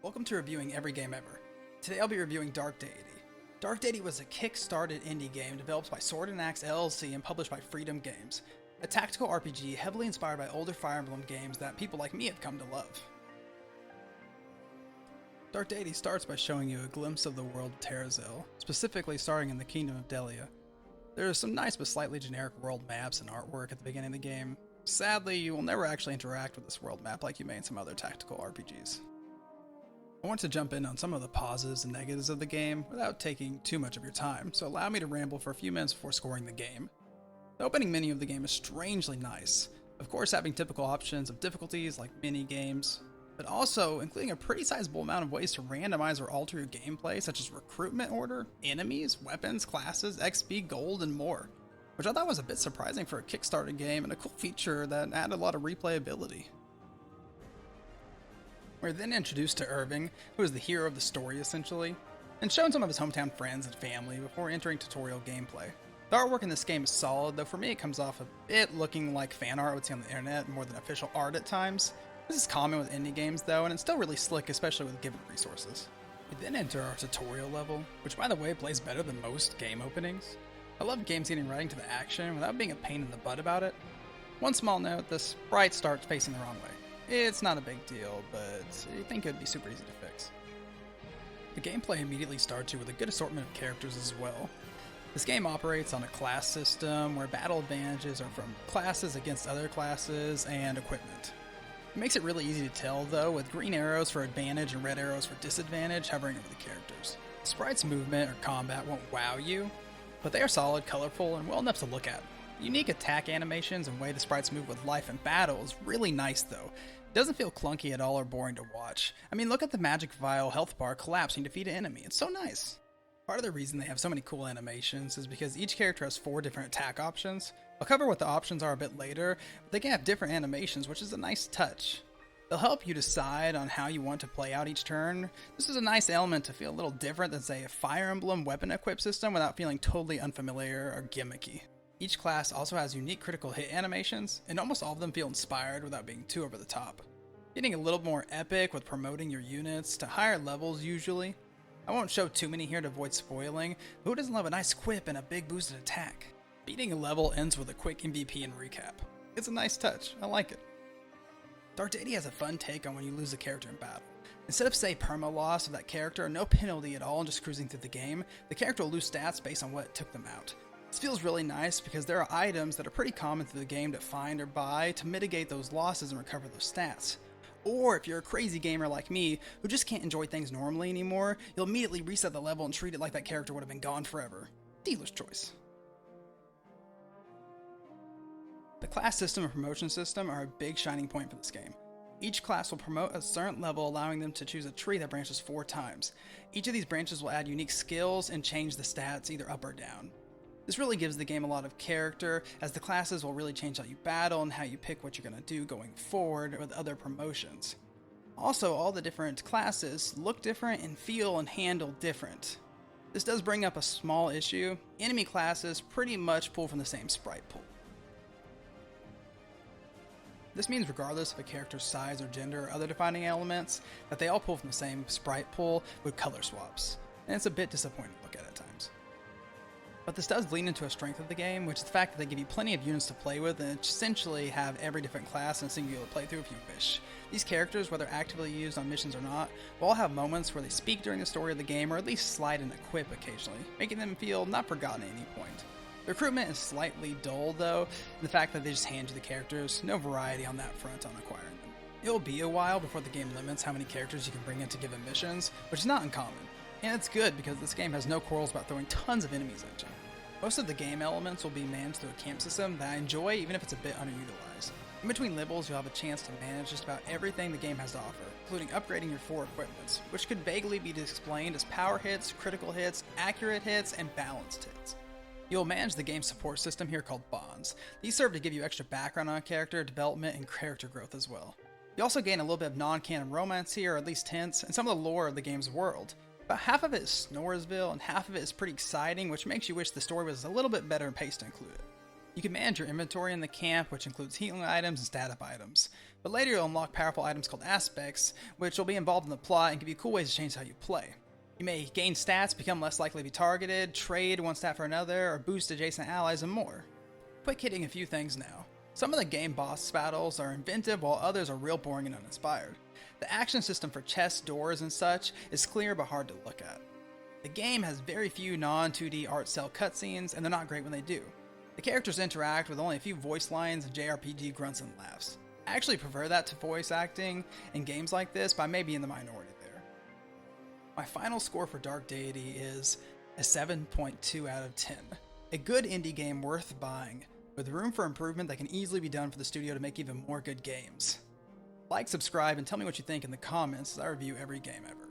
Welcome to Reviewing Every Game Ever. Today I'll be reviewing Dark Deity. Dark Deity was a kick-started indie game developed by Sword & Axe LLC and published by Freedom Games, a tactical RPG heavily inspired by older Fire Emblem games that people like me have come to love. Dark Deity starts by showing you a glimpse of the world of Terrazel, specifically starting in the Kingdom of Delia. There are some nice but slightly generic world maps and artwork at the beginning of the game. Sadly, you will never actually interact with this world map like you may in some other tactical RPGs. I want to jump in on some of the positives and negatives of the game without taking too much of your time, so allow me to ramble for a few minutes before scoring the game. The opening menu of the game is strangely nice, of course having typical options of difficulties like mini-games, but also including a pretty sizable amount of ways to randomize or alter your gameplay, such as recruitment order, enemies, weapons, classes, XP, gold, and more, which I thought was a bit surprising for a Kickstarter game and a cool feature that added a lot of replayability. We're then introduced to Irving, who is the hero of the story essentially, and shown some of his hometown friends and family before entering tutorial gameplay. The artwork in this game is solid, though for me it comes off a bit looking like fan art I would see on the internet more than official art at times. This is common with indie games though, and it's still really slick, especially with given resources. We then enter our tutorial level, which by the way plays better than most game openings. I love games getting right into the action without being a pain in the butt about it. One small note, the sprite starts facing the wrong way. It's not a big deal, but I think it would be super easy to fix. The gameplay immediately starts you with a good assortment of characters as well. This game operates on a class system where battle advantages are from classes against other classes and equipment. It makes it really easy to tell though, with green arrows for advantage and red arrows for disadvantage hovering over the characters. The sprite's movement or combat won't wow you, but they are solid, colorful, and well enough to look at. Unique attack animations and way the sprites move with life in battle is really nice though. It doesn't feel clunky at all or boring to watch. I mean, look at the magic vial health bar collapse when you defeat an enemy. It's so nice. Part of the reason they have so many cool animations is because each character has 4 different attack options. I'll cover what the options are a bit later, but they can have different animations, which is a nice touch. They'll help you decide on how you want to play out each turn. This is a nice element to feel a little different than say a Fire Emblem weapon equip system without feeling totally unfamiliar or gimmicky. Each class also has unique critical hit animations, and almost all of them feel inspired without being too over the top. Getting a little more epic with promoting your units to higher levels usually. I won't show too many here to avoid spoiling, but who doesn't love a nice quip and a big boosted attack? Beating a level ends with a quick MVP and recap. It's a nice touch, I like it. Dark Deity has a fun take on when you lose a character in battle. Instead of say perma-loss of that character, no penalty at all and just cruising through the game, the character will lose stats based on what took them out. This feels really nice because there are items that are pretty common through the game to find or buy to mitigate those losses and recover those stats. Or if you're a crazy gamer like me who just can't enjoy things normally anymore, you'll immediately reset the level and treat it like that character would have been gone forever. Dealer's choice. The class system and promotion system are a big shining point for this game. Each class will promote a certain level, allowing them to choose a tree that branches 4 times. Each of these branches will add unique skills and change the stats either up or down. This really gives the game a lot of character, as the classes will really change how you battle and how you pick what you're going to do going forward with other promotions. Also, all the different classes look different and feel and handle different. This does bring up a small issue. Enemy classes pretty much pull from the same sprite pool. This means regardless of a character's size or gender or other defining elements, that they all pull from the same sprite pool with color swaps, and it's a bit disappointing to look at times. But this does lean into a strength of the game, which is the fact that they give you plenty of units to play with and essentially have every different class in a singular playthrough if you wish. These characters, whether actively used on missions or not, will all have moments where they speak during the story of the game or at least slide in a quip occasionally, making them feel not forgotten at any point. The recruitment is slightly dull though, in the fact that they just hand you the characters, no variety on that front on acquiring them. It will be a while before the game limits how many characters you can bring into given missions, which is not uncommon. And it's good because this game has no quarrels about throwing tons of enemies at you. Most of the game elements will be managed through a camp system that I enjoy even if it's a bit underutilized. In between levels you'll have a chance to manage just about everything the game has to offer, including upgrading your 4 equipments, which could vaguely be explained as power hits, critical hits, accurate hits, and balanced hits. You'll manage the game's support system here called bonds. These serve to give you extra background on character development and character growth as well. You also gain a little bit of non-canon romance here, or at least hints, and some of the lore of the game's world. About half of it is Snoresville, and half of it is pretty exciting, which makes you wish the story was a little bit better paced to include it. You can manage your inventory in the camp, which includes healing items and stat up items. but later you'll unlock powerful items called aspects, which will be involved in the plot and give you cool ways to change how you play. You may gain stats, become less likely to be targeted, trade one stat for another, or boost adjacent allies, and more. Quick hitting a few things now. Some of the game boss battles are inventive, while others are real boring and uninspired. The action system for chests, doors, and such is clear but hard to look at. The game has very few non-2D art cell cutscenes, and they're not great when they do. The characters interact with only a few voice lines and JRPG grunts and laughs. I actually prefer that to voice acting in games like this, but I may be in the minority there. My final score for Dark Deity is a 7.2 out of 10. A good indie game worth buying, with room for improvement that can easily be done for the studio to make even more good games. Like, subscribe, and tell me what you think in the comments as I review every game ever.